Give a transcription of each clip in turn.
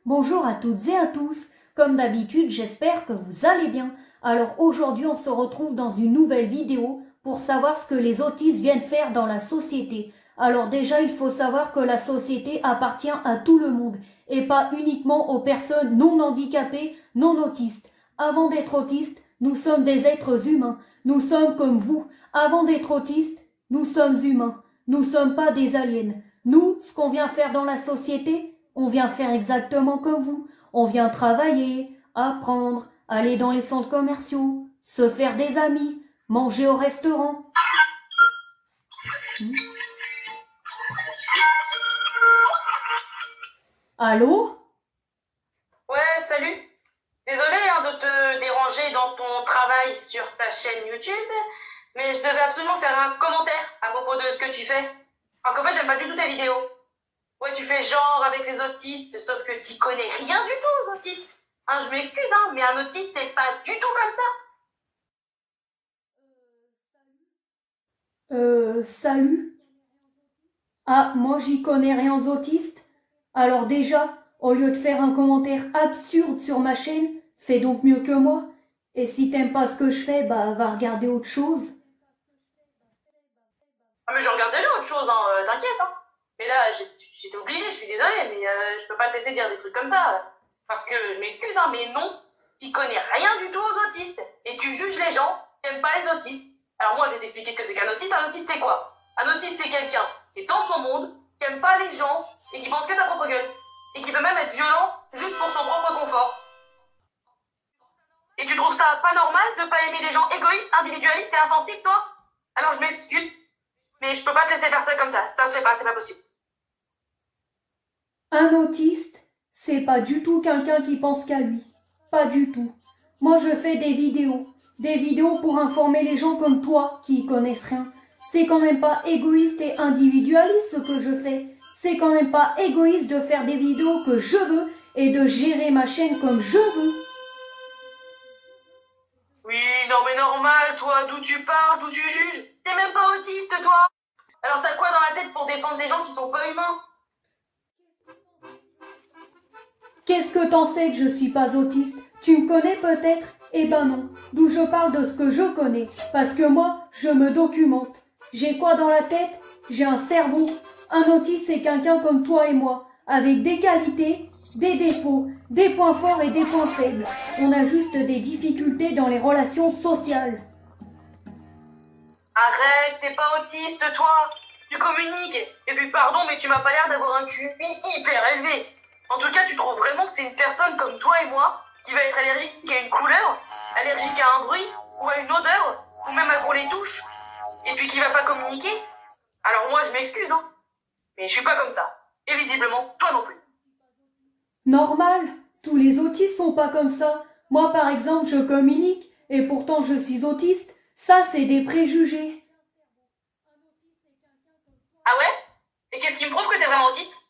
Bonjour à toutes et à tous. Comme d'habitude, j'espère que vous allez bien. Alors aujourd'hui, on se retrouve dans une nouvelle vidéo pour savoir ce que les autistes viennent faire dans la société. Alors déjà, il faut savoir que la société appartient à tout le monde et pas uniquement aux personnes non handicapées, non autistes. Avant d'être autistes, nous sommes des êtres humains. Nous sommes comme vous. Avant d'être autistes, nous sommes humains. Nous ne sommes pas des aliens. Nous, ce qu'on vient faire dans la société, on vient faire exactement comme vous. On vient travailler, apprendre, aller dans les centres commerciaux, se faire des amis, manger au restaurant. Allô? Ouais, salut. Désolée de te déranger dans ton travail sur ta chaîne YouTube, mais je devais absolument faire un commentaire à propos de ce que tu fais. Parce qu'en fait, j'aime pas du tout tes vidéos. Ouais, tu fais genre avec les autistes, sauf que t'y connais rien du tout aux autistes. Je m'excuse, mais un autiste, c'est pas du tout comme ça. Salut. Ah, moi j'y connais rien aux autistes. Alors déjà, au lieu de faire un commentaire absurde sur ma chaîne, fais donc mieux que moi. Et si t'aimes pas ce que je fais, bah va regarder autre chose. Ah, mais je regarde déjà autre chose, t'inquiète, Mais là, j'étais obligée, je suis désolée, mais je peux pas te laisser dire des trucs comme ça. Parce que je m'excuse, mais non, t'y connais rien du tout aux autistes. Et tu juges les gens qui aiment pas les autistes. Alors moi, je vais t'expliquer ce que c'est qu'un autiste. Un autiste, c'est quoi? Un autiste, c'est quelqu'un qui est dans son monde, qui aime pas les gens, et qui pense qu'à sa propre gueule. Et qui peut même être violent juste pour son propre confort. Et tu trouves ça pas normal de pas aimer les gens égoïstes, individualistes et insensibles, toi? Alors je m'excuse, mais je peux pas te laisser faire ça comme ça. Ça se fait pas, c'est pas possible. Un autiste, c'est pas du tout quelqu'un qui pense qu'à lui. Pas du tout. Moi, je fais des vidéos. Des vidéos pour informer les gens comme toi qui y connaissent rien. C'est quand même pas égoïste et individualiste ce que je fais. C'est quand même pas égoïste de faire des vidéos que je veux et de gérer ma chaîne comme je veux. Oui, non mais normal, toi, d'où tu parles, d'où tu juges. T'es même pas autiste, toi. Alors t'as quoi dans la tête pour défendre des gens qui sont pas humains? Qu'est-ce que t'en sais que je suis pas autiste? Tu me connais peut-être? Eh ben non. D'où je parle de ce que je connais. Parce que moi, je me documente. J'ai quoi dans la tête? J'ai un cerveau. Un autiste, c'est quelqu'un comme toi et moi, avec des qualités, des défauts, des points forts et des points faibles. On a juste des difficultés dans les relations sociales. Arrête, t'es pas autiste, toi. Tu communiques. Et puis pardon, mais tu m'as pas l'air d'avoir un QI hyper élevé. En tout cas, tu trouves vraiment que c'est une personne comme toi et moi qui va être allergique à une couleur, allergique à un bruit, ou à une odeur, ou même à qu'on les touche, et puis qui va pas communiquer? Alors moi, je m'excuse, mais je suis pas comme ça. Et visiblement, toi non plus. Normal. Tous les autistes sont pas comme ça. Moi, par exemple, je communique et pourtant je suis autiste. Ça, c'est des préjugés. Ah ouais? Et qu'est-ce qui me prouve que t'es vraiment autiste?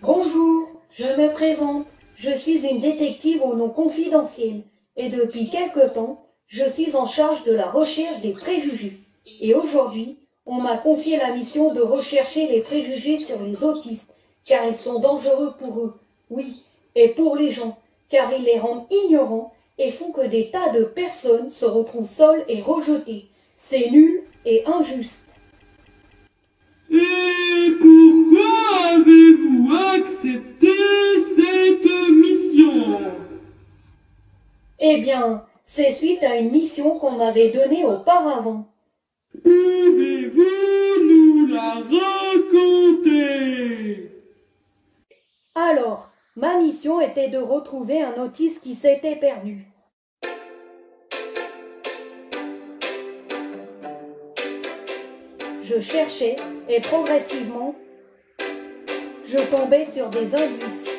Bonjour, je me présente. Je suis une détective au nom confidentiel et depuis quelque temps, je suis en charge de la recherche des préjugés. Et aujourd'hui, on m'a confié la mission de rechercher les préjugés sur les autistes, car ils sont dangereux pour eux, oui, et pour les gens, car ils les rendent ignorants et font que des tas de personnes se retrouvent seules et rejetées. C'est nul et injuste. Et pourquoi avez-vous accepté cette mission? Eh bien, c'est suite à une mission qu'on m'avait donnée auparavant. Pouvez-vous nous la raconter? Alors, ma mission était de retrouver un autiste qui s'était perdu. Je cherchais et progressivement, je tombais sur des indices.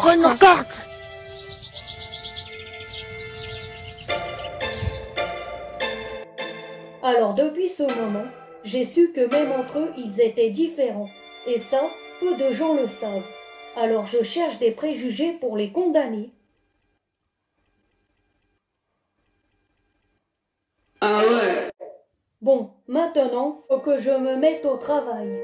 Prenons carte. Alors depuis ce moment, j'ai su que même entre eux, ils étaient différents. Et ça, peu de gens le savent. Alors je cherche des préjugés pour les condamner. Ah ouais. Bon, maintenant, faut que je me mette au travail.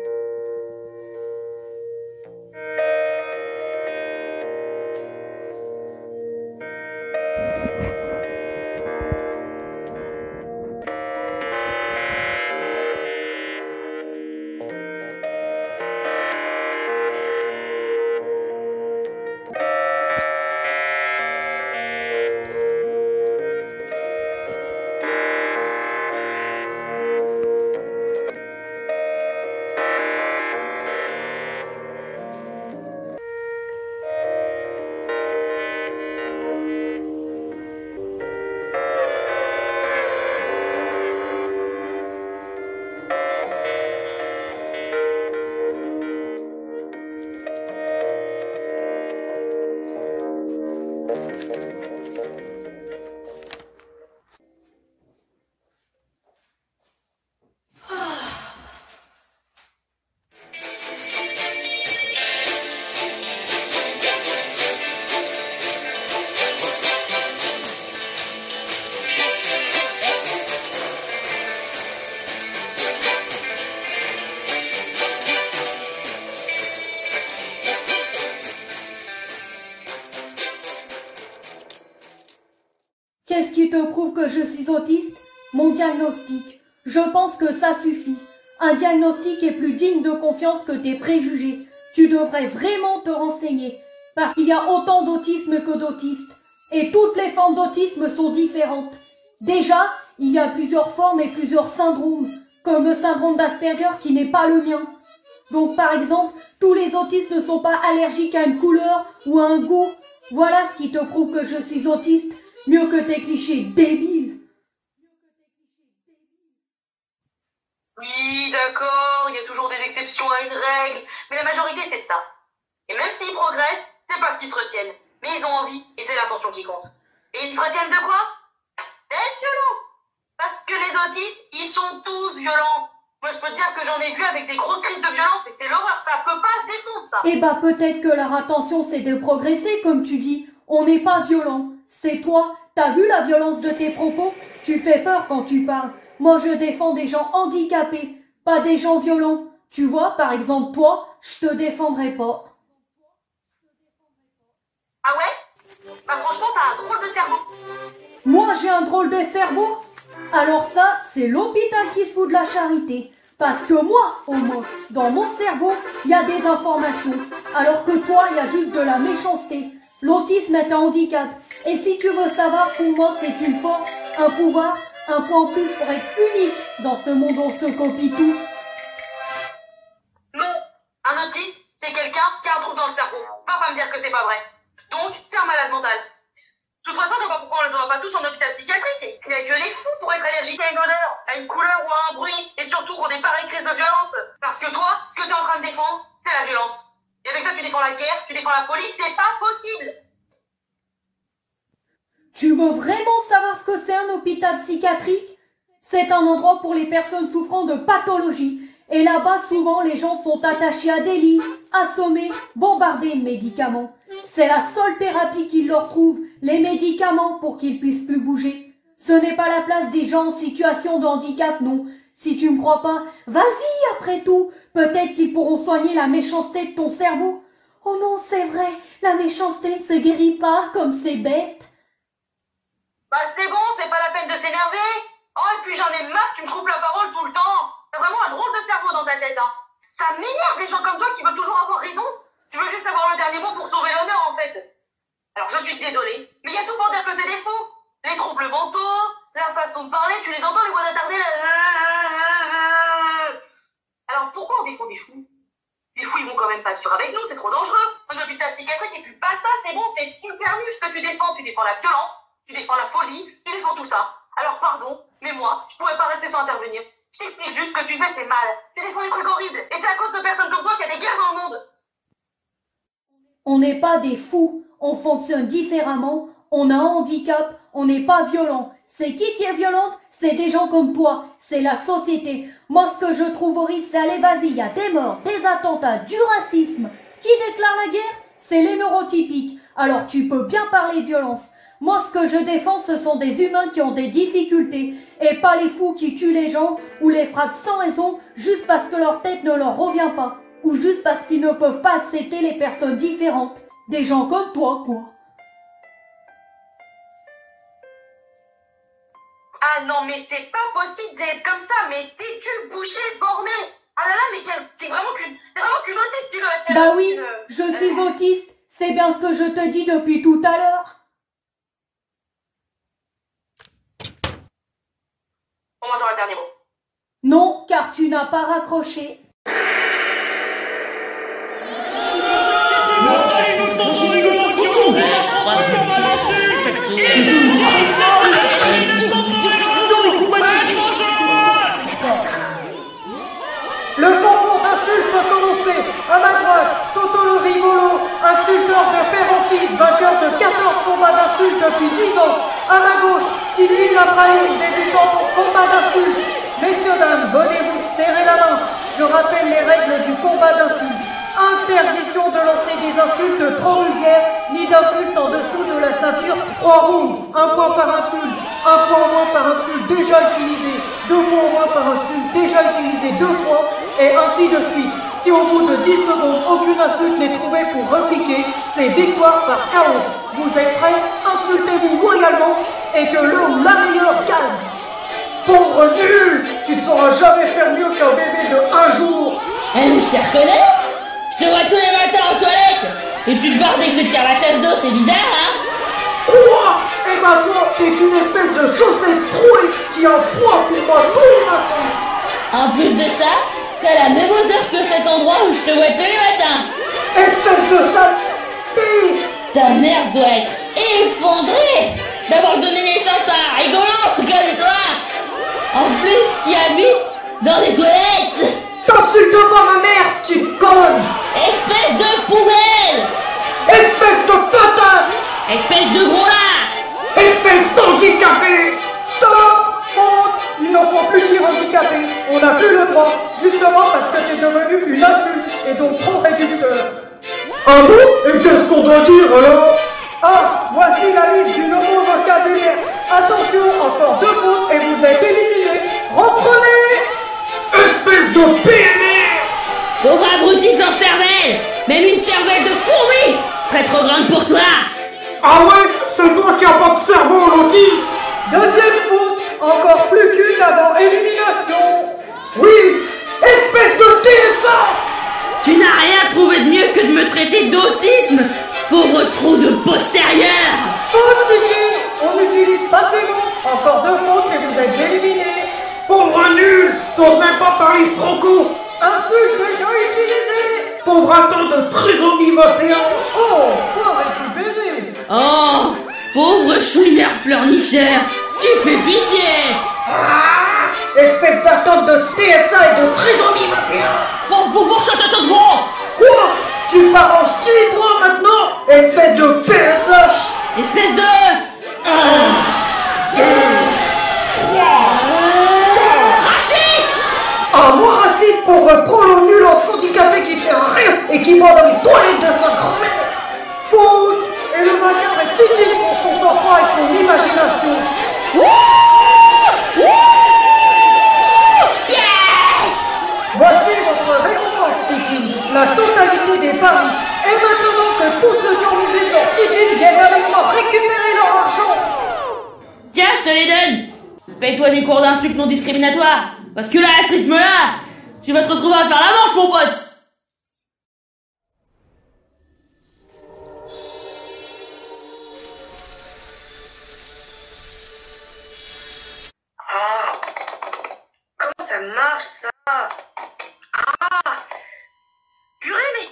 Qu'est-ce qui te prouve que je suis autiste? Mon diagnostic. Je pense que ça suffit. Un diagnostic est plus digne de confiance que tes préjugés. Tu devrais vraiment te renseigner. Parce qu'il y a autant d'autisme que d'autistes. Et toutes les formes d'autisme sont différentes. Déjà, il y a plusieurs formes et plusieurs syndromes. Comme le syndrome d'Asperger qui n'est pas le mien. Donc par exemple, tous les autistes ne sont pas allergiques à une couleur ou à un goût. Voilà ce qui te prouve que je suis autiste. Mieux que tes clichés débiles. Oui, d'accord, il y a toujours des exceptions à une règle, mais la majorité c'est ça. Et même s'ils progressent, c'est parce qu'ils se retiennent. Mais ils ont envie, et c'est l'intention qui compte. Et ils se retiennent de quoi? D'être violents. Parce que les autistes, ils sont tous violents. Moi je peux te dire que j'en ai vu avec des grosses crises de violence, et c'est l'horreur, ça peut pas se défendre ça. Eh bah peut-être que leur intention c'est de progresser, comme tu dis. On n'est pas violent. C'est toi, t'as vu la violence de tes propos? Tu fais peur quand tu parles. Moi je défends des gens handicapés, pas des gens violents. Tu vois, par exemple toi, je te défendrai pas. Ah ouais? Bah franchement t'as un drôle de cerveau. Moi j'ai un drôle de cerveau? Alors ça, c'est l'hôpital qui se fout de la charité. Parce que moi, au moins, dans mon cerveau, il y a des informations. Alors que toi, il y a juste de la méchanceté. L'autisme est un handicap. Et si tu veux savoir, pour moi, c'est une force, un pouvoir, un point en plus pour être unique dans ce monde où on se copie tous. Non, un autiste, c'est quelqu'un qui a un trou dans le cerveau. Va pas me dire que c'est pas vrai. Donc, c'est un malade mental. De toute façon, je vois pas pourquoi on les envoie pas tous en hôpital psychiatrique. Il y a que les fous pour être allergiques à une odeur, à une couleur ou à un bruit, et surtout qu'on des pareilles crises de violence. Parce que toi, ce que tu es en train de défendre, c'est la violence. Et avec ça, tu défends la guerre, tu défends la police, c'est pas possible. Tu veux vraiment savoir ce que c'est un hôpital psychiatrique? C'est un endroit pour les personnes souffrant de pathologies. Et là-bas, souvent, les gens sont attachés à des lits, assommés, bombardés de médicaments. C'est la seule thérapie qu'ils leur trouvent, les médicaments, pour qu'ils puissent plus bouger. Ce n'est pas la place des gens en situation de handicap, non. Si tu me crois pas, vas-y après tout. Peut-être qu'ils pourront soigner la méchanceté de ton cerveau. Oh non, c'est vrai, la méchanceté ne se guérit pas, comme c'est bête. Bah c'est bon, c'est pas la peine de s'énerver. Oh, et puis j'en ai marre, tu me coupes la parole tout le temps. T'as vraiment un drôle de cerveau dans ta tête, hein. Ça m'énerve les gens comme toi qui veulent toujours avoir raison. Tu veux juste avoir le dernier mot pour sauver l'honneur, en fait. Alors je suis désolée, mais il y a tout pour dire que c'est des faux. Les troubles mentaux, la façon de parler, tu les entends, les voix d'attardées, là. Alors pourquoi on défend des fous? Les fous, ils vont quand même pas être sûrs avec nous, c'est trop dangereux. Un hôpital psychiatrique et puis basta, c'est bon, c'est super nul ce que tu défends. Tu défends la violence, tu défends la folie, tu défends tout ça. Alors pardon, mais moi, je pourrais pas rester sans intervenir. Je t'explique juste ce que tu fais, c'est mal. Tu défends des trucs horribles. Et c'est à cause de personnes comme toi qu'il y a des guerres dans le monde. On n'est pas des fous, on fonctionne différemment, on a un handicap, on n'est pas violent. C'est qui est violente? C'est des gens comme toi, c'est la société. Moi ce que je trouve horrible, c'est allez vas-y, il y a des morts, des attentats, du racisme. Qui déclare la guerre? C'est les neurotypiques. Alors tu peux bien parler de violence. Moi ce que je défends, ce sont des humains qui ont des difficultés et pas les fous qui tuent les gens ou les frappent sans raison juste parce que leur tête ne leur revient pas ou juste parce qu'ils ne peuvent pas accepter les personnes différentes. Des gens comme toi, quoi. Ah non, mais c'est pas possible d'être comme ça, mais têtu, bouché, borné. Ah là là, mais t'es vraiment qu'une autiste, tu dois... Bah oui, je suis autiste, c'est bien ce que je te dis depuis tout à l'heure. On mange le dernier mot. Non, car tu n'as pas raccroché. Le concours d'insultes peut commencer. À ma droite, Toto le rigolo, insulteur de père en fils, vainqueur de 14 combats d'insultes depuis 10 ans. À ma gauche, Titi Nabrahim, débutant pour combat d'insultes. Messieurs, dames, venez vous serrer la main. Je rappelle les règles du combat d'insultes. Interdiction de lancer des insultes trop vulgaires, ni d'insultes en dessous de la ceinture. 3 rounds, 1 point par insulte, 1 point en moins par insulte déjà utilisé, 2 points en moins par insulte déjà utilisé 2 fois, et ainsi de suite. Si au bout de 10 secondes, aucune insulte n'est trouvée pour repliquer, c'est victoire par KO. Vous êtes prêts? Insultez-vous loyalement et que le ou la meilleure gagne. Pauvre nul, tu ne sauras jamais faire mieux qu'un bébé de 1 jour. Eh mais je te reconnais. Je te vois tous les matins aux toilettes. Et tu te barres dès que je tire la chasse d'eau, c'est bizarre, hein? Quoi? Et maintenant, t'es une espèce de chaussette trouée qui a froid pour moi tous les matins. En plus de ça, t'as la même odeur que cet endroit où je te vois tous les matins. Espèce de saleté. Ta mère doit être effondrée d'avoir donné naissance à un rigolo comme toi. En plus, qui habite dans les toilettes. T'insultes pas ma mère, tu conne. Espèce de poubelle. Espèce de patate. Espèce de gros lard. Espèce d'handicapé. Stop. Faute. Il n'en faut plus dire handicapé. On n'a plus le droit, justement parce que c'est devenu une insulte et donc trop réducteur. Ah bon? Et qu'est-ce qu'on doit dire alors? Ah, voici la liste du nouveau vocabulaire. Attention, encore 2 fautes et vous êtes éliminés. Reprenez. Espèce de PMR. Pauvre abruti sans cervelle. Même une cervelle de fourmi serait trop grande pour toi. Ah ouais, c'est toi qui n'as pas de cerveau, l'autiste. Deuxième faute, encore plus qu'une avant élimination. Oui, espèce de TSA. Tu n'as rien trouvé de mieux que de me traiter d'autisme, pauvre trou de postérieur. Faute, Titi. On n'utilise pas ces mots. Encore 2 fautes et vous êtes éliminés. Pauvre nul, t'oses même pas parler franco. Insulte déjà utilisée. Pauvre atteint de trisomie 21. Oh, point récupéré. Oh, pauvre chouineur pleurnicheur, tu fais pitié. Ah, espèce d'attente de TSA et de trisomie 21. Pauvre bobo, chante à ton devant. Quoi? Tu pars en style toi maintenant? Espèce de PSH. Espèce de... Raciste. Ah, moi raciste, pauvre prolo nul en handicapé qui sert à rien et qui va dans les toilettes de sa grand-mère. Faute. Et le vainqueur est Titi pour son sang-froid et son imagination. Yes. Voici votre récompense, Titi, la totalité des paris. Et maintenant que tous ceux qui ont misé sur Titi viennent avec moi récupérer leur argent. Tiens, je te les donne. Paye-toi des cours d'insultes non discriminatoires. Parce que là, à ce rythme-là, tu vas te retrouver à faire la manche, mon pote. Ah, comment ça marche ça? Ah, purée, mais...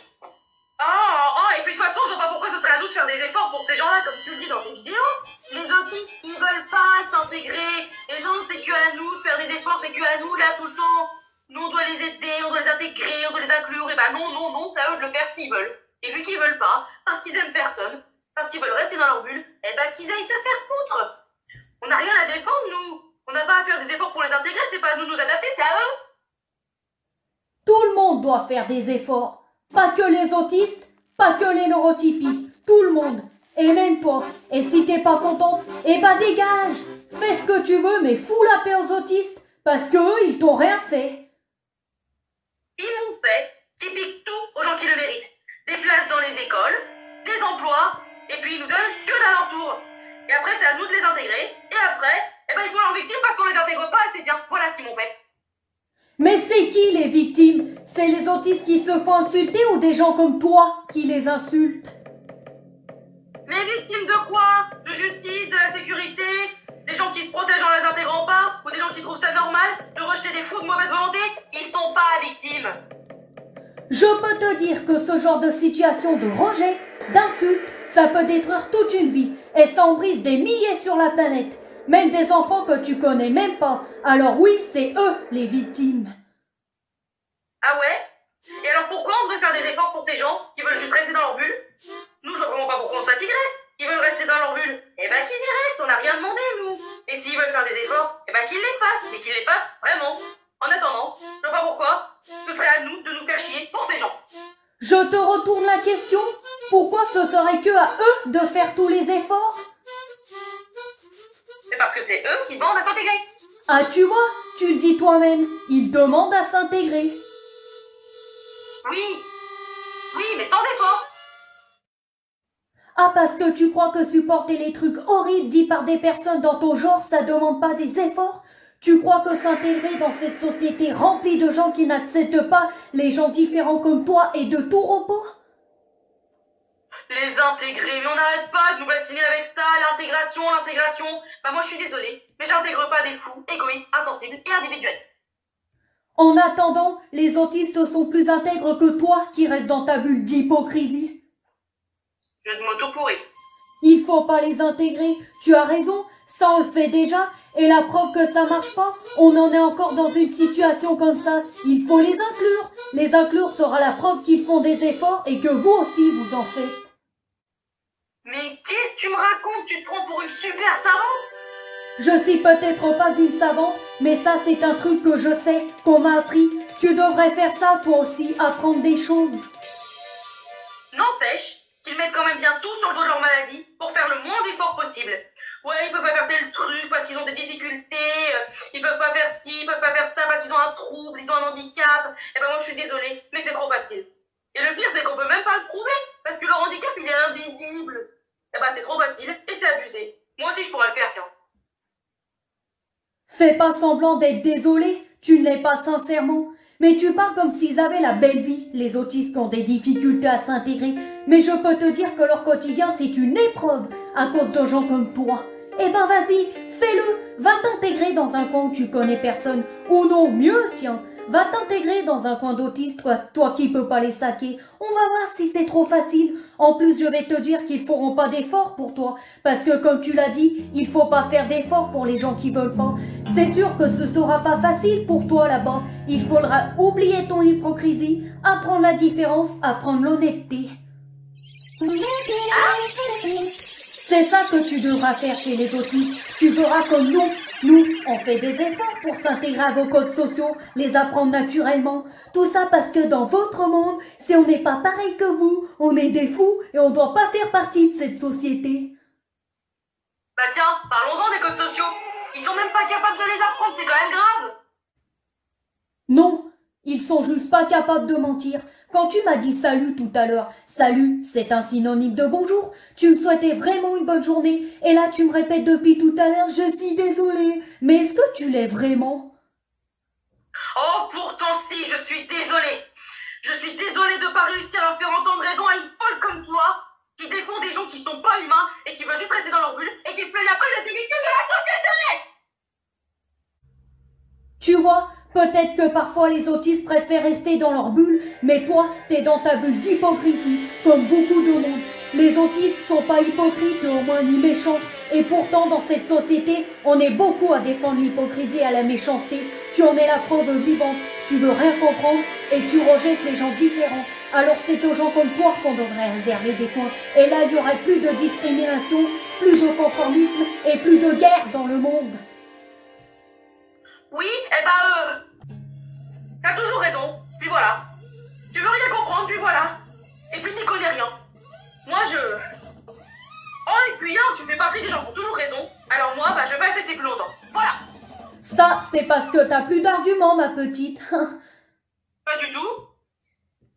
et puis de toute façon, je vois pas pourquoi ce serait à nous de faire des efforts pour ces gens-là, comme tu le dis dans tes vidéos. Les autistes, ils veulent pas s'intégrer. Et non, c'est que à nous de faire des efforts, c'est que à nous, là, tout le temps. Nous, on doit les aider, on doit les intégrer, on doit les inclure. Et bah non, c'est à eux de le faire s'ils veulent. Et vu qu'ils veulent pas, parce qu'ils aiment personne, parce qu'ils veulent rester dans leur bulle, eh ben qu'ils aillent se faire foutre. On n'a rien à défendre, nous. On n'a pas à faire des efforts pour les intégrer, c'est pas à nous de nous adapter, c'est à eux. Tout le monde doit faire des efforts. Pas que les autistes, pas que les neurotypiques. Tout le monde. Et même toi. Et si t'es pas contente, eh ben dégage. Fais ce que tu veux, mais fous la paix aux autistes. Parce que eux, ils t'ont rien fait. Ils m'ont fait, qui piquent tout aux gens qui le méritent. Des places dans les écoles, des emplois, et puis ils nous donnent que à leur tour. Et après, c'est à nous de les intégrer. Et après, eh ben, ils font leurs victimes parce qu'on les intègre pas et c'est bien. Voilà ce qu'ils m'ont fait. Mais c'est qui les victimes? C'est les autistes qui se font insulter ou des gens comme toi qui les insultent? Mais victimes de quoi? De justice, de la sécurité? Des gens qui se protègent en les intégrant pas? Ou des gens qui trouvent ça normal de rejeter des fous de mauvaise volonté? Ils sont pas victimes. Je peux te dire que ce genre de situation de rejet, d'insulte, ça peut détruire toute une vie et ça en brise des milliers sur la planète. Même des enfants que tu connais même pas. Alors oui, c'est eux les victimes. Ah ouais? Et alors pourquoi on devrait faire des efforts pour ces gens qui veulent juste rester dans leur bulle? Nous, je vois vraiment pas pourquoi on s'intégrer. Ils veulent rester dans leur bulle. Eh ben qu'ils y restent, on n'a rien demandé nous. Et s'ils veulent faire des efforts, eh ben qu'ils les fassent. Mais qu'ils les fassent vraiment. En attendant, je vois pas pourquoi, ce serait à nous de nous faire chier pour ces gens. Je te retourne la question. Pourquoi ce serait que à eux de faire tous les efforts? C'est parce que c'est eux qui demandent à s'intégrer. Ah tu vois, tu le dis toi-même, ils demandent à s'intégrer. Oui, mais sans effort. Ah parce que tu crois que supporter les trucs horribles dits par des personnes dans ton genre, ça demande pas des efforts? Tu crois que s'intégrer dans cette société remplie de gens qui n'acceptent pas les gens différents comme toi est de tout repos? Les intégrer, mais on n'arrête pas de nous bassiner avec ça, l'intégration. Bah moi je suis désolée, mais j'intègre pas des fous, égoïstes, insensibles et individuels. En attendant, les autistes sont plus intègres que toi qui restes dans ta bulle d'hypocrisie. Je de moto pourri. Il faut pas les intégrer, tu as raison, ça on le fait déjà, et la preuve que ça marche pas, on en est encore dans une situation comme ça, il faut les inclure. Les inclure sera la preuve qu'ils font des efforts et que vous aussi vous en faites. Mais qu'est-ce que tu me racontes? Tu te prends pour une super savante? Je suis peut-être pas une savante, mais ça c'est un truc que je sais, qu'on m'a appris. Tu devrais faire ça toi aussi, apprendre des choses. N'empêche qu'ils mettent quand même bien tout sur le dos de leur maladie pour faire le moins d'efforts possible. Ouais, ils peuvent pas faire tel truc parce qu'ils ont des difficultés, ils peuvent pas faire ci, ils peuvent pas faire ça parce qu'ils ont un trouble, ils ont un handicap. Eh ben moi je suis désolée, mais c'est trop facile. Et le pire c'est qu'on peut même pas le prouver, parce que leur handicap il est invisible. Eh ben c'est trop facile et c'est abusé. Moi aussi je pourrais le faire, tiens. Fais pas semblant d'être désolé, tu ne l'es pas sincèrement. Mais tu parles comme s'ils avaient la belle vie, les autistes qui ont des difficultés à s'intégrer. Mais je peux te dire que leur quotidien c'est une épreuve à cause de gens comme toi. Eh ben vas-y, fais-le, va t'intégrer dans un coin où tu connais personne. Ou non, mieux, tiens, va t'intégrer dans un coin d'autistes, toi qui peux pas les saquer. On va voir si c'est trop facile. En plus, je vais te dire qu'ils feront pas d'efforts pour toi. Parce que comme tu l'as dit, il faut pas faire d'efforts pour les gens qui veulent pas. C'est sûr que ce sera pas facile pour toi là-bas. Il faudra oublier ton hypocrisie, apprendre la différence, apprendre l'honnêteté. C'est ça que tu devras faire chez les autistes. Tu feras comme nous. Nous, on fait des efforts pour s'intégrer à vos codes sociaux, les apprendre naturellement. Tout ça parce que dans votre monde, si on n'est pas pareil que vous, on est des fous et on ne doit pas faire partie de cette société. Bah tiens, parlons-en des codes sociaux. Ils sont même pas capables de les apprendre, c'est quand même grave. Non, ils sont juste pas capables de mentir. Quand tu m'as dit salut tout à l'heure, salut, c'est un synonyme de bonjour. Tu me souhaitais vraiment une bonne journée. Et là, tu me répètes depuis tout à l'heure, je suis désolée. Mais est-ce que tu l'es vraiment? Oh, pourtant si, je suis désolée. Je suis désolée de pas réussir à faire entendre raison à une folle comme toi, qui défend des gens qui sont pas humains et qui veulent juste rester dans leur bulle et qui se plaignent après des victimes de la société. Tu vois, peut-être que parfois les autistes préfèrent rester dans leur bulle, mais toi, t'es dans ta bulle d'hypocrisie, comme beaucoup de monde. Les autistes sont pas hypocrites, au moins ni méchants. Et pourtant, dans cette société, on est beaucoup à défendre l'hypocrisie et à la méchanceté. Tu en es la preuve vivante. Tu veux rien comprendre et tu rejettes les gens différents. Alors c'est aux gens comme toi qu'on devrait réserver des coins. Et là, il y aurait plus de discrimination, plus de conformisme et plus de guerre dans le monde. Oui, t'as toujours raison, puis voilà. Tu veux rien comprendre, puis voilà. Et puis t'y connais rien. Moi, Oh, et puis tu fais partie des gens qui ont toujours raison. Alors moi, je vais pas rester plus longtemps. Voilà. Ça, c'est parce que t'as plus d'arguments, ma petite. Pas du tout.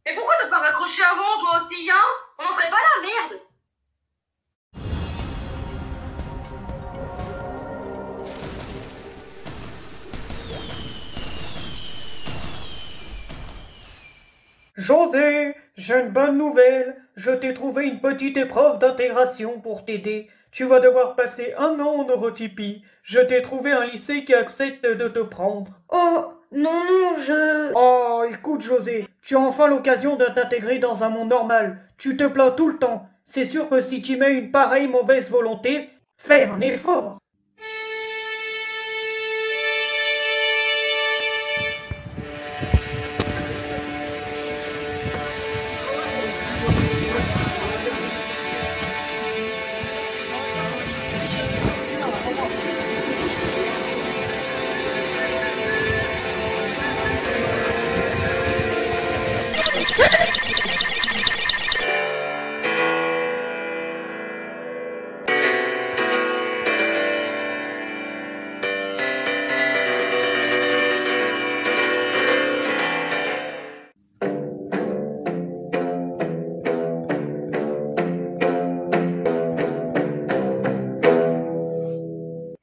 Et pourquoi t'as pas raccroché avant, toi aussi, hein? On n'en serait pas là, merde. José, j'ai une bonne nouvelle. Je t'ai trouvé une petite épreuve d'intégration pour t'aider. Tu vas devoir passer 1 an en neurotypie. Je t'ai trouvé un lycée qui accepte de te prendre. Oh, non, je... Oh, écoute José, tu as enfin l'occasion de t'intégrer dans un monde normal. Tu te plains tout le temps. C'est sûr que si tu mets une pareille mauvaise volonté, fais un effort.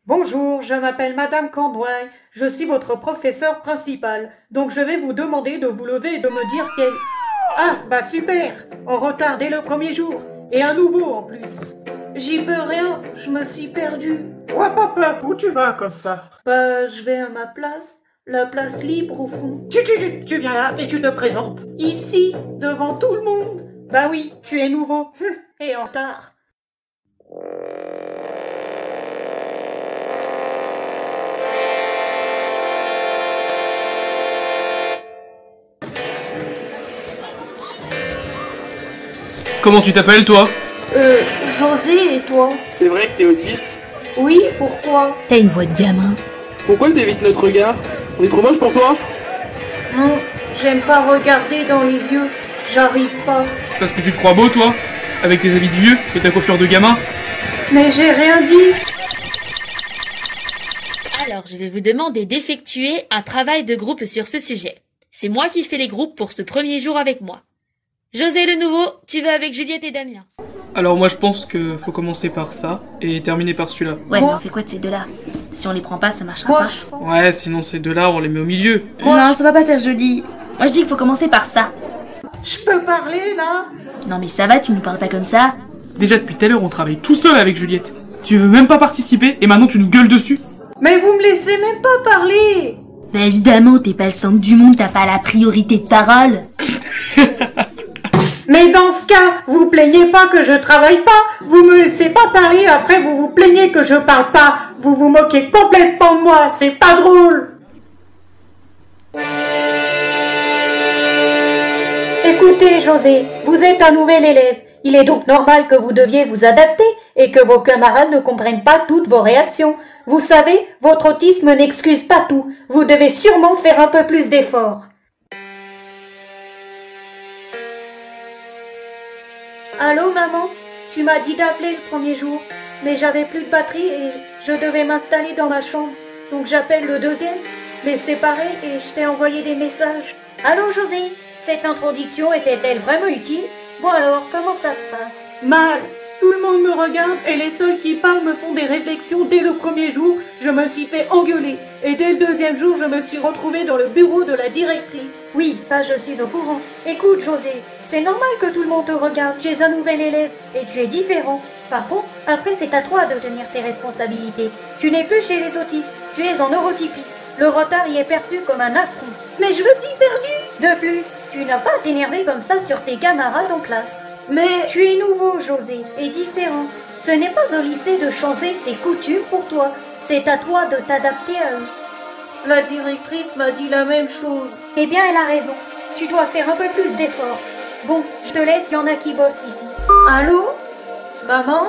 Bonjour, je m'appelle Madame Cornouaille, je suis votre professeur principal, donc je vais vous demander de vous lever et de me dire quel... Ah, bah super, en retard dès le premier jour, et un nouveau en plus. J'y peux rien, je me suis perdue. Ouais papa, où tu vas comme ça? Bah, je vais à ma place, la place libre au fond. Tu viens là et tu te présentes. Ici, devant tout le monde. Bah oui, tu es nouveau, et en retard. Comment tu t'appelles, toi? José, et toi? C'est vrai que t'es autiste? Oui, pourquoi? T'as une voix de gamin. Pourquoi t'évites notre regard? On est trop moche pour toi? Non, j'aime pas regarder dans les yeux, j'arrive pas. Parce que tu te crois beau, toi? Avec tes habits de vieux et ta coiffure de gamin? Mais j'ai rien dit. Alors, je vais vous demander d'effectuer un travail de groupe sur ce sujet. C'est moi qui fais les groupes pour ce premier jour avec moi. José le nouveau, tu vas avec Juliette et Damien. Alors moi je pense que faut commencer par ça et terminer par celui-là. Ouais, mais on fait quoi de ces deux-là? Si on les prend pas, ça marchera pas. Ouais, sinon ces deux-là, on les met au milieu. Non, ça va pas faire joli. Moi je dis qu'il faut commencer par ça. Je peux parler là? Non mais ça va, tu nous parles pas comme ça. Déjà depuis tout à l'heure, on travaille tout seul avec Juliette. Tu veux même pas participer et maintenant tu nous gueules dessus? Mais vous me laissez même pas parler. Bah évidemment, t'es pas le centre du monde, t'as pas la priorité de parole. Mais dans ce cas, vous plaignez pas que je travaille pas, vous me laissez pas parler, après vous vous plaignez que je parle pas, vous vous moquez complètement de moi, c'est pas drôle. Écoutez José, vous êtes un nouvel élève, il est donc normal que vous deviez vous adapter et que vos camarades ne comprennent pas toutes vos réactions. Vous savez, votre autisme n'excuse pas tout, vous devez sûrement faire un peu plus d'efforts. Allô maman, tu m'as dit d'appeler le premier jour, mais j'avais plus de batterie et je devais m'installer dans ma chambre. Donc j'appelle le deuxième, mais c'est pareil et je t'ai envoyé des messages. Allô José, cette introduction était-elle vraiment utile? Bon alors, comment ça se passe? Mal. Tout le monde me regarde et les seuls qui parlent me font des réflexions. Dès le premier jour, je me suis fait engueuler. Et dès le deuxième jour, je me suis retrouvée dans le bureau de la directrice. Oui, ça je suis au courant. Écoute José, c'est normal que tout le monde te regarde. Tu es un nouvel élève et tu es différent. Par contre, après c'est à toi de tenir tes responsabilités. Tu n'es plus chez les autistes, tu es en neurotypie. Le retard y est perçu comme un affront. Mais je me suis perdue. De plus, tu n'as pas à t'énerver comme ça sur tes camarades en classe. Mais tu es nouveau, José, et différent. Ce n'est pas au lycée de changer ses coutumes pour toi. C'est à toi de t'adapter à eux. La directrice m'a dit la même chose. Eh bien, elle a raison. Tu dois faire un peu plus d'efforts. Bon, je te laisse, il y en a qui bossent ici. Allô? Maman?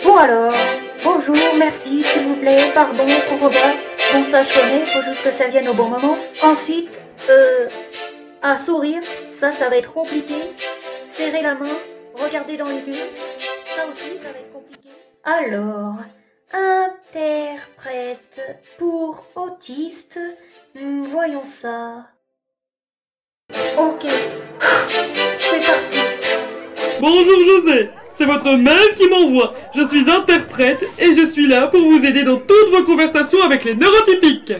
Bon alors, bonjour, merci, s'il vous plaît, pardon, au revoir. Bon, ça je connais, faut juste que ça vienne au bon moment. Ensuite, à sourire, ça va être compliqué. Serrer la main, regarder dans les yeux, ça aussi, ça va être compliqué. Alors, interprète pour autiste, voyons ça. Ok, c'est parti. Bonjour José, c'est votre mère qui m'envoie. Je suis interprète et je suis là pour vous aider dans toutes vos conversations avec les neurotypiques.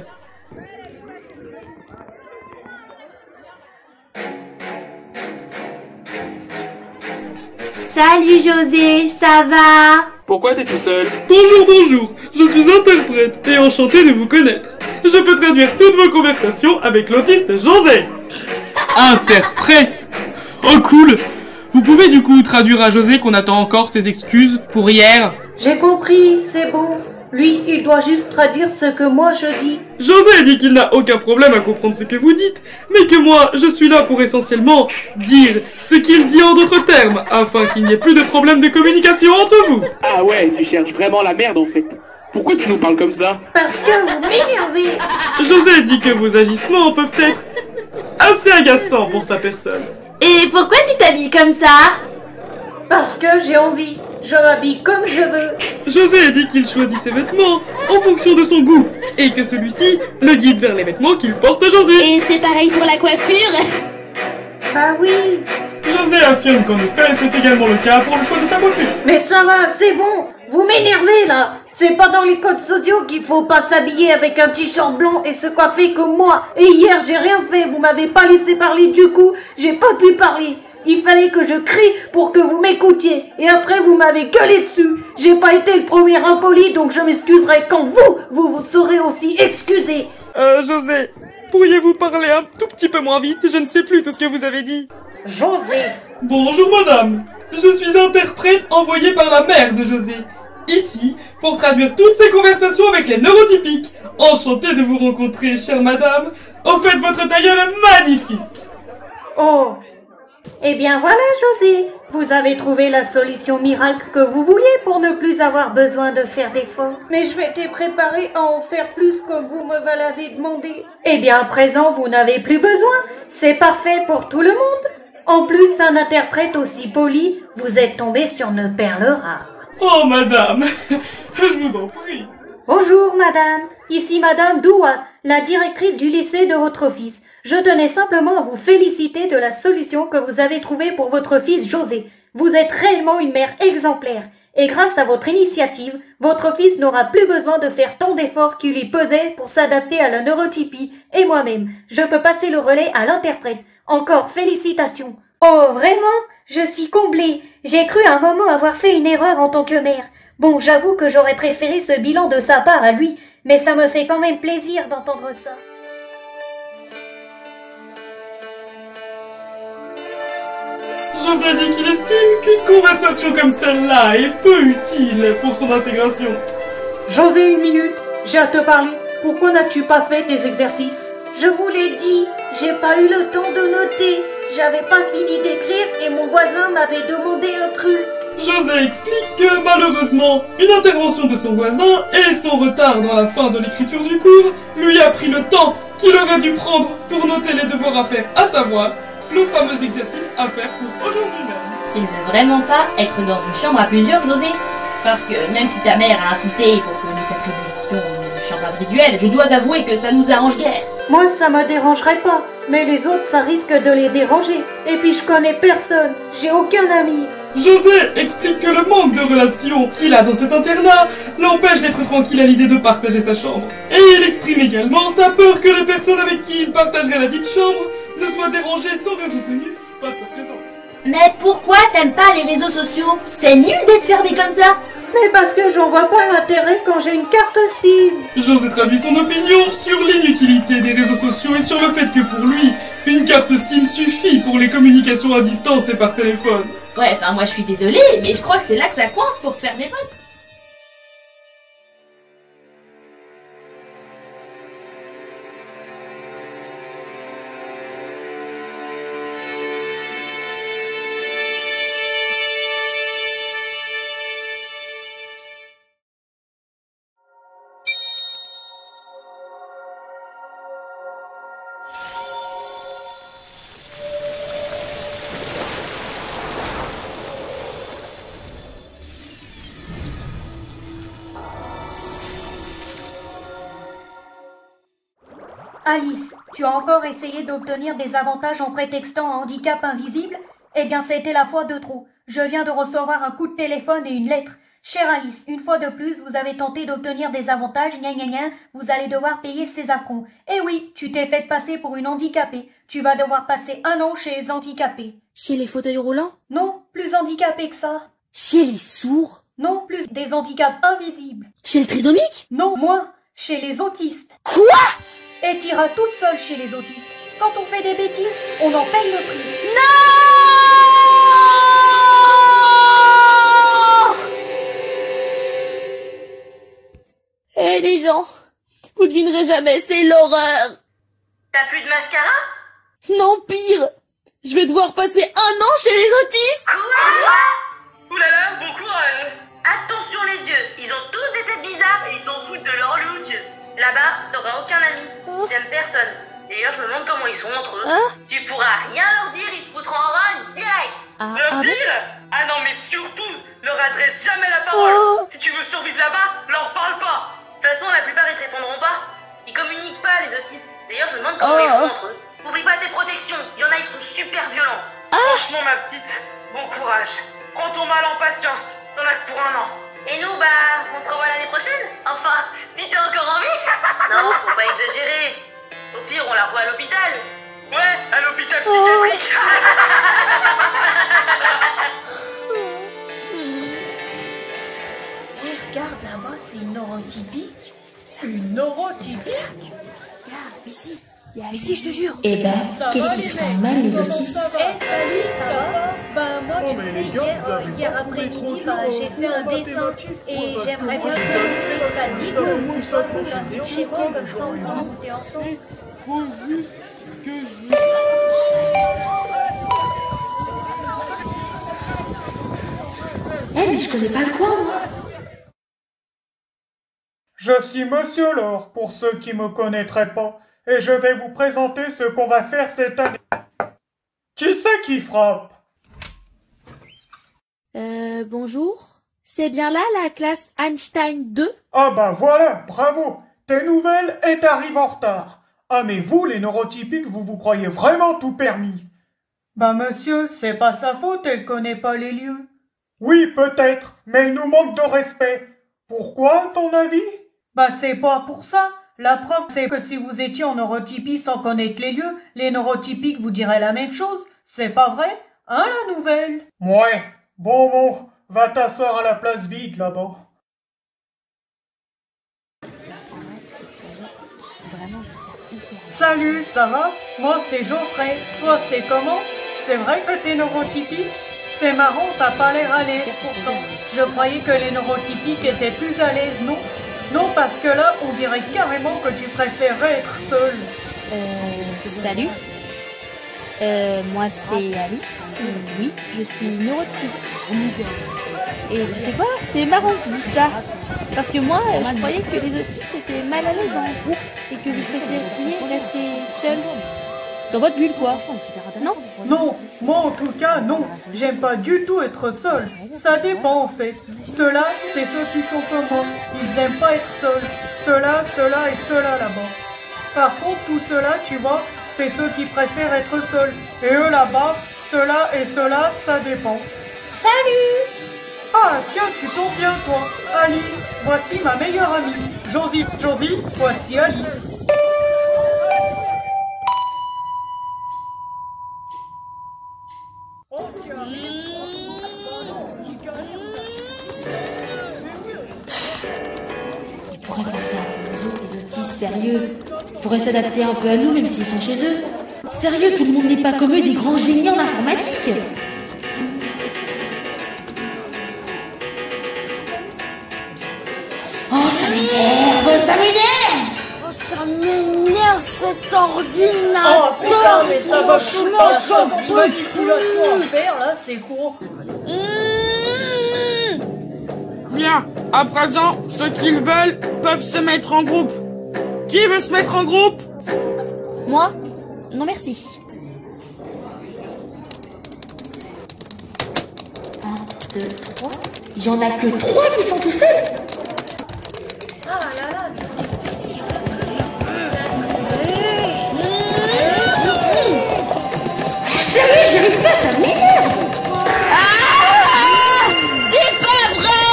Salut José, ça va? Pourquoi t'es tout seul? Bonjour, bonjour, je suis interprète et enchanté de vous connaître. Je peux traduire toutes vos conversations avec l'autiste José. Interprète? Oh cool! Vous pouvez du coup traduire à José qu'on attend encore ses excuses pour hier? J'ai compris, c'est bon. Lui, il doit juste traduire ce que moi je dis. José dit qu'il n'a aucun problème à comprendre ce que vous dites, mais que moi, je suis là pour essentiellement dire ce qu'il dit en d'autres termes, afin qu'il n'y ait plus de problème de communication entre vous. Ah ouais, tu cherches vraiment la merde en fait. Pourquoi tu nous parles comme ça? Parce que vous m'énervez. José dit que vos agissements peuvent être assez agaçants pour sa personne. Et pourquoi tu t'habilles comme ça? Parce que j'ai envie. Je m'habille comme je veux. José dit qu'il choisit ses vêtements en fonction de son goût, et que celui-ci le guide vers les vêtements qu'il porte aujourd'hui. Et c'est pareil pour la coiffure? Bah oui. José affirme qu'en effet, c'est également le cas pour le choix de sa coiffure. Mais ça va, c'est bon. Vous m'énervez là. C'est pas dans les codes sociaux qu'il faut pas s'habiller avec un t-shirt blanc et se coiffer comme moi. Et hier, j'ai rien fait. Vous m'avez pas laissé parler, du coup, j'ai pas pu parler. Il fallait que je crie pour que vous m'écoutiez. Et après, vous m'avez gueulé dessus. J'ai pas été le premier impoli, donc je m'excuserai quand vous serez aussi excusé. José, pourriez-vous parler un tout petit peu moins vite? Je ne sais plus tout ce que vous avez dit. José. Bonjour madame. Je suis interprète envoyé par la mère de José. Ici, pour traduire toutes ces conversations avec les neurotypiques. Enchanté de vous rencontrer, chère madame. Au fait, votre ta gueule est magnifique. Oh. Eh bien voilà, José, vous avez trouvé la solution miracle que vous vouliez pour ne plus avoir besoin de faire d'efforts. Mais je m'étais préparée à en faire plus comme vous me l'avez demandé. Eh bien à présent, vous n'avez plus besoin. C'est parfait pour tout le monde. En plus, un interprète aussi poli, vous êtes tombé sur une perle rare. Oh madame, je vous en prie. Bonjour madame, ici madame Doua, la directrice du lycée de votre fils. Je tenais simplement à vous féliciter de la solution que vous avez trouvée pour votre fils José. Vous êtes réellement une mère exemplaire. Et grâce à votre initiative, votre fils n'aura plus besoin de faire tant d'efforts qu'il lui pesait pour s'adapter à la neurotypie. Et moi-même, je peux passer le relais à l'interprète. Encore félicitations. Oh, vraiment? Je suis comblée. J'ai cru à un moment avoir fait une erreur en tant que mère. Bon, j'avoue que j'aurais préféré ce bilan de sa part à lui, mais ça me fait quand même plaisir d'entendre ça. José dit qu'il estime qu'une conversation comme celle-là est peu utile pour son intégration. José, une minute, j'ai à te parler. Pourquoi n'as-tu pas fait tes exercices? Je vous l'ai dit, j'ai pas eu le temps de noter. J'avais pas fini d'écrire et mon voisin m'avait demandé un truc. José explique que malheureusement, une intervention de son voisin et son retard dans la fin de l'écriture du cours lui a pris le temps qu'il aurait dû prendre pour noter les devoirs à faire, à savoir le fameux exercice à faire pour aujourd'hui même. Tu ne veux vraiment pas être dans une chambre à plusieurs, José? Parce que même si ta mère a insisté pour que nous t'attribuions une chambre individuelle, je dois avouer que ça nous arrange guère. Moi, ça me dérangerait pas, mais les autres, ça risque de les déranger. Et puis, je connais personne, j'ai aucun ami. José explique que le manque de relations qu'il a dans cet internat l'empêche d'être tranquille à l'idée de partager sa chambre. Et il exprime également sa peur que les personnes avec qui il partagerait la dite chambre ne soient dérangées sans raison connue par sa présence. Mais pourquoi t'aimes pas les réseaux sociaux? C'est nul d'être fermé comme ça. Mais parce que j'en vois pas l'intérêt quand j'ai une carte SIM. José traduit son opinion sur l'inutilité des réseaux sociaux et sur le fait que pour lui, une carte SIM suffit pour les communications à distance et par téléphone. Ouais, enfin moi je suis désolée, mais je crois que c'est là que ça coince pour te faire des potes. Alice, tu as encore essayé d'obtenir des avantages en prétextant un handicap invisible? Eh bien, c'était la fois de trop. Je viens de recevoir un coup de téléphone et une lettre. Chère Alice, une fois de plus, vous avez tenté d'obtenir des avantages, gna gna gna, vous allez devoir payer ces affronts. Eh oui, tu t'es fait passer pour une handicapée. Tu vas devoir passer 1 an chez les handicapés. Chez les fauteuils roulants? Non, plus handicapé que ça. Chez les sourds? Non, plus des handicaps invisibles. Chez les trisomiques? Non, moins, chez les autistes. Quoi? Et t'iras toute seule chez les autistes. Quand on fait des bêtises, on en paye le prix. Non! Eh les gens, vous devinerez jamais, c'est l'horreur. T'as plus de mascara? Non, pire, je vais devoir passer 1 an chez les autistes. Quoi? Oulala, bon courage. Attention les yeux, ils ont tous des têtes bizarres et ils s'en foutent de leur look. Là-bas, t'auras aucun ami. Ils n'aiment personne. D'ailleurs, je me demande comment ils sont entre eux. Tu pourras rien leur dire, ils se foutront en run direct. Leur dire? Ah non, mais surtout, leur adresse jamais la parole. Si tu veux survivre là-bas, leur parle pas. De toute façon, la plupart ils te répondront pas. Ils communiquent pas, les autistes. D'ailleurs, je me demande comment ils font entre eux. Oublie pas tes protections. Il y en a, ils sont super violents. Franchement, ma petite, bon courage. Prends ton mal en patience. T'en as que pour 1 an. Et nous, bah, on se revoit l'année prochaine. Enfin, si t'es encore en vie. Non, faut pas exagérer. Au pire, on la revoit à l'hôpital. Ouais, à l'hôpital psychiatrique. Regarde là-bas, c'est une neurotypique. Une neurotypique? Ici, je te jure. Eh ben, qu'est-ce qui sera mal les autistes? Salut, ça va? Ben moi, tu sais, hier après-midi, j'ai fait un dessin et j'aimerais bien que ça dit que ce soit un chez moi, comme ça on va monter ensemble. Faut juste que je... Eh, mais je connais pas le coin, moi. Je suis Monsieur Laure, pour ceux qui me connaîtraient pas, et je vais vous présenter ce qu'on va faire cette année. Qui c'est qui frappe? Bonjour. C'est bien là la classe Einstein 2? Ah bah voilà, bravo. T'es nouvelle et t'arrives en retard. Ah mais vous, les neurotypiques, vous croyez vraiment tout permis? Bah monsieur, c'est pas sa faute, elle connaît pas les lieux. Oui, peut-être, mais il nous manque de respect. Pourquoi, à ton avis? Bah c'est pas pour ça. La preuve, c'est que si vous étiez en neurotypie sans connaître les lieux, les neurotypiques vous diraient la même chose. C'est pas vrai? Hein, la nouvelle? Ouais. Bon, va t'asseoir à la place vide, là-bas. Salut, ça va? Moi, c'est Geoffrey. Toi, c'est comment? C'est vrai que t'es neurotypique? C'est marrant, t'as pas l'air à l'aise pourtant. Je croyais que les neurotypiques étaient plus à l'aise, non? Non, parce que là, on dirait carrément que tu préférerais être seule. Salut. Moi c'est Alice. Oui, je suis neurotypique. Et tu sais quoi? C'est marrant que tu dises ça. Parce que moi, je croyais que les autistes étaient mal à l'aise en groupe et que vous préfériez rester seul. Dans votre bulle, quoi. Non? Non, moi en tout cas, non. J'aime pas du tout être seul. Ça dépend en fait. Ceux-là, c'est ceux qui sont comme moi. Ils aiment pas être seuls. Ceux-là et ceux-là là-bas. Par contre, tous ceux-là, tu vois, c'est ceux qui préfèrent être seuls. Et eux là-bas, ceux-là et ceux-là, ça dépend. Salut! Ah, tiens, tu tombes bien, toi. Alice, voici ma meilleure amie. Josie, voici Alice. Ils pourraient penser un peu aux autres, les autistes, sérieux. Ils pourraient s'adapter un peu à nous, même s'ils sont chez eux. Sérieux, tout le monde n'est pas comme eux des grands génies en informatique. Ça m'énerve. Oh, ça m'énerve cet ordinateur. Oh putain, mais ça va foutre dans la chambre de manipulation à faire là, c'est quoi? Bien, à présent, ceux qui le veulent peuvent se mettre en groupe. Qui veut se mettre en groupe? Moi? Non merci. 1, 2, 3. Il y en a que 3 qui sont tout seuls. Ah là là, Sérieux, j'arrive pas, ça m'énerve. Ah, c'est pas vrai.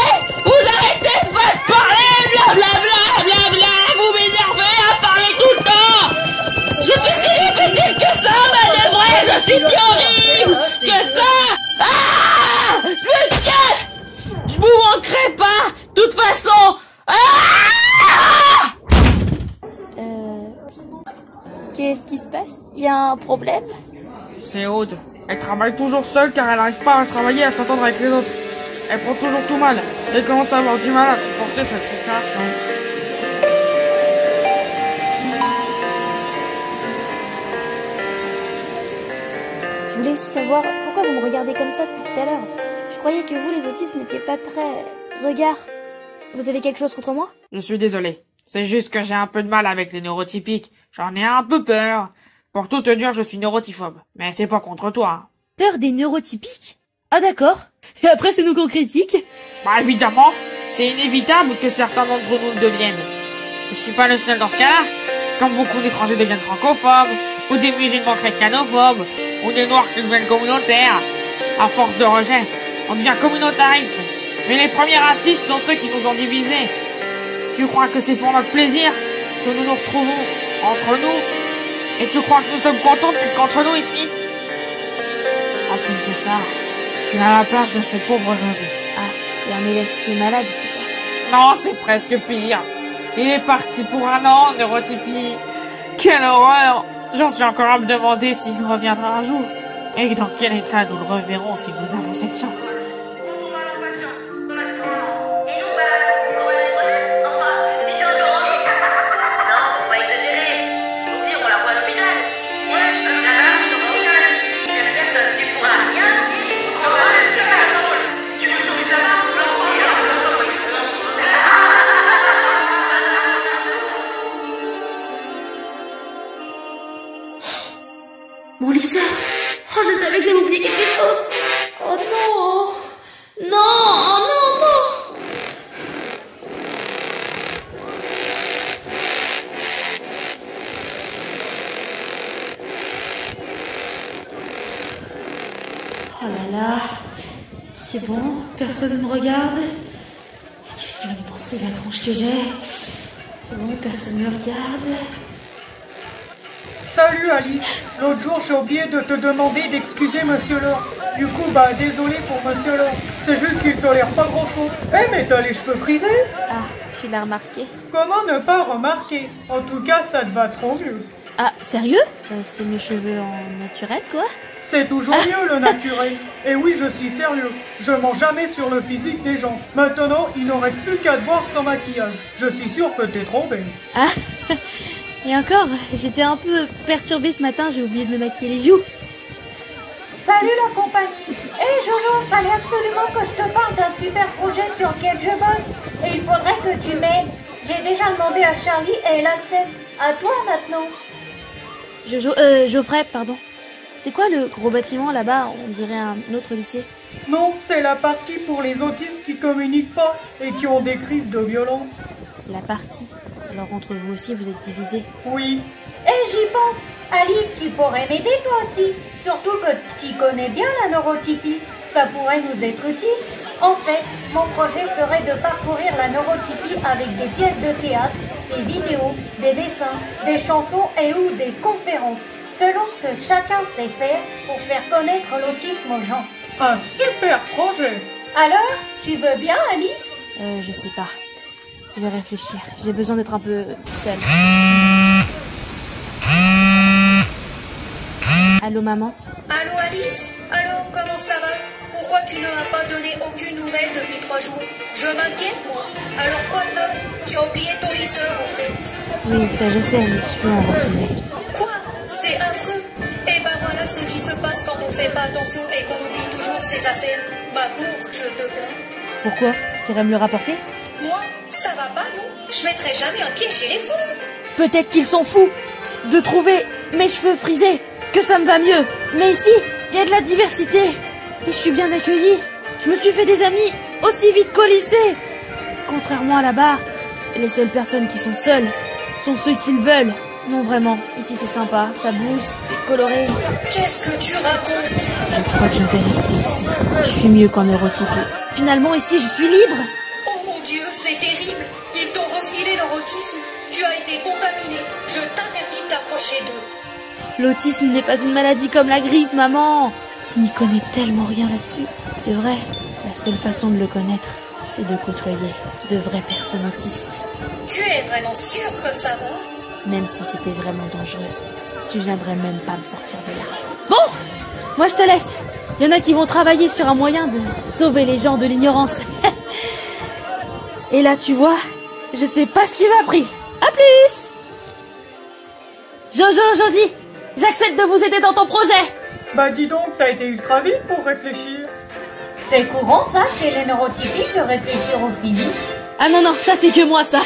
Vous arrêtez pas de parler, blablabla, blabla. Vous m'énervez à parler tout le temps. Je suis si difficile que ça, mais de vrai, je suis si horrible que ça. Ah, je me casse. Je vous manquerai pas, de toute façon. Qu'est-ce qui se passe? Il y a un problème? C'est Aude. Elle travaille toujours seule car elle n'arrive pas à travailler et à s'entendre avec les autres. Elle prend toujours tout mal et commence à avoir du mal à supporter cette situation. Je voulais aussi savoir pourquoi vous me regardez comme ça depuis tout à l'heure. Je croyais que vous, les autistes, n'étiez pas très... Regard. Vous avez quelque chose contre moi? Je suis désolé. C'est juste que j'ai un peu de mal avec les neurotypiques. J'en ai un peu peur. Pour tout te dire, je suis neurotyphobe. Mais c'est pas contre toi. Peur des neurotypiques? Ah d'accord. Et après c'est nous qu'on critique? Bah évidemment. C'est inévitable que certains d'entre nous le deviennent. Je suis pas le seul dans ce cas-là. Comme beaucoup d'étrangers deviennent francophobes, ou des musulmans chrétianophobes, ou des noirs qui deviennent communautaires. À force de rejet, on devient communautariste. Mais les premiers racistes sont ceux qui nous ont divisés. Tu crois que c'est pour notre plaisir que nous nous retrouvons entre nous? Et tu crois que nous sommes contents d'être contre nous ici? En plus de ça, tu es à la place de ce pauvre José. Ah, c'est un élève qui est malade, c'est ça? Non, c'est presque pire. Il est parti pour un an, neurotypie. Quelle horreur! J'en suis encore à me demander s'il reviendra un jour. Et dans quel état nous le reverrons si nous avons cette chance. Mon Lisa! Oh, je savais que j'avais oublié quelque chose! Oh non! Non! Oh non, non! Oh là là! C'est bon? Personne ne me regarde? Qu'est-ce qu'il va me penser de la tronche que j'ai? C'est bon, personne ne me regarde? Salut Alice, l'autre jour j'ai oublié de te demander d'excuser Monsieur Laure. Du coup, bah désolé pour Monsieur Laure, c'est juste qu'il tolère pas grand chose. Eh mais t'as les cheveux frisés? Ah, tu l'as remarqué? Comment ne pas remarquer? En tout cas, ça te va trop mieux. Ah, sérieux? C'est mes cheveux en naturel, quoi? C'est toujours mieux le naturel. Et oui, je suis sérieux. Je mens jamais sur le physique des gens. Maintenant, il ne reste plus qu'à te voir sans maquillage. Je suis sûr que t'es trop belle. Ah, et encore, j'étais un peu perturbée ce matin, j'ai oublié de me maquiller les joues. Salut la compagnie. Hé Jojo, fallait absolument que je te parle d'un super projet sur lequel je bosse. Et il faudrait que tu m'aides. J'ai déjà demandé à Charlie et elle accepte. À toi maintenant. Geoffrey, pardon. C'est quoi le gros bâtiment là-bas? On dirait un autre lycée. Non, c'est la partie pour les autistes qui communiquent pas et qui ont des crises de violence. La partie? Alors entre vous aussi, vous êtes divisés? Oui. Et j'y pense. Alice, tu pourrais m'aider toi aussi. Surtout que tu connais bien la neurotypie. Ça pourrait nous être utile. En fait, mon projet serait de parcourir la neurotypie avec des pièces de théâtre, des vidéos, des dessins, des chansons et ou des conférences, selon ce que chacun sait faire pour faire connaître l'autisme aux gens. Un super projet. Alors, tu veux bien, Alice? Je sais pas. Je vais réfléchir. J'ai besoin d'être un peu seule. Allô, maman? Allô, Alice? Alors, comment ça va? Pour Pourquoi tu ne m'as pas donné aucune nouvelle depuis 3 jours? Je m'inquiète, moi. Alors quoi de neuf? Tu as oublié ton lisseur, en fait. Oui, ça je sais, mais je peux en refuser. Quoi? C'est affreux. Et ben voilà ce qui se passe quand on fait pas attention et qu'on oublie toujours ses affaires. Ma pauvre, je te plains. Pourquoi? Tu irais me le rapporter? Moi? Ça va pas, non? Je mettrai jamais un pied chez les fous. Peut-être qu'ils sont fous de trouver mes cheveux frisés, que ça me va mieux. Mais ici, il y a de la diversité. Et je suis bien accueillie. Je me suis fait des amis aussi vite qu'au lycée. Contrairement à là-bas, les seules personnes qui sont seules sont ceux qui le veulent. Non, vraiment, ici c'est sympa, ça bouge, c'est coloré. Qu'est-ce que tu racontes? Je crois que je vais rester ici. Je suis mieux qu'en neurotypé. Finalement, ici, je suis libre. Oh mon Dieu, c'est terrible. Ils t'ont refilé leur autisme. Tu as été contaminé. Je t'interdis de t'approcher d'eux. L'autisme n'est pas une maladie comme la grippe, maman. On n'y connaît tellement rien là-dessus. C'est vrai, la seule façon de le connaître, c'est de côtoyer de vraies personnes autistes. Tu es vraiment sûr que ça va? Même si c'était vraiment dangereux, tu viendrais même pas me sortir de là. Bon, moi je te laisse. Il y en a qui vont travailler sur un moyen de sauver les gens de l'ignorance. Et là, tu vois, je sais pas ce qui m'a pris. À plus. Jojo, Josie, j'accepte de vous aider dans ton projet. Bah dis donc, t'as été ultra vite pour réfléchir. C'est courant ça chez les neurotypiques de réfléchir aussi vite. Ah non, non, ça c'est que moi ça.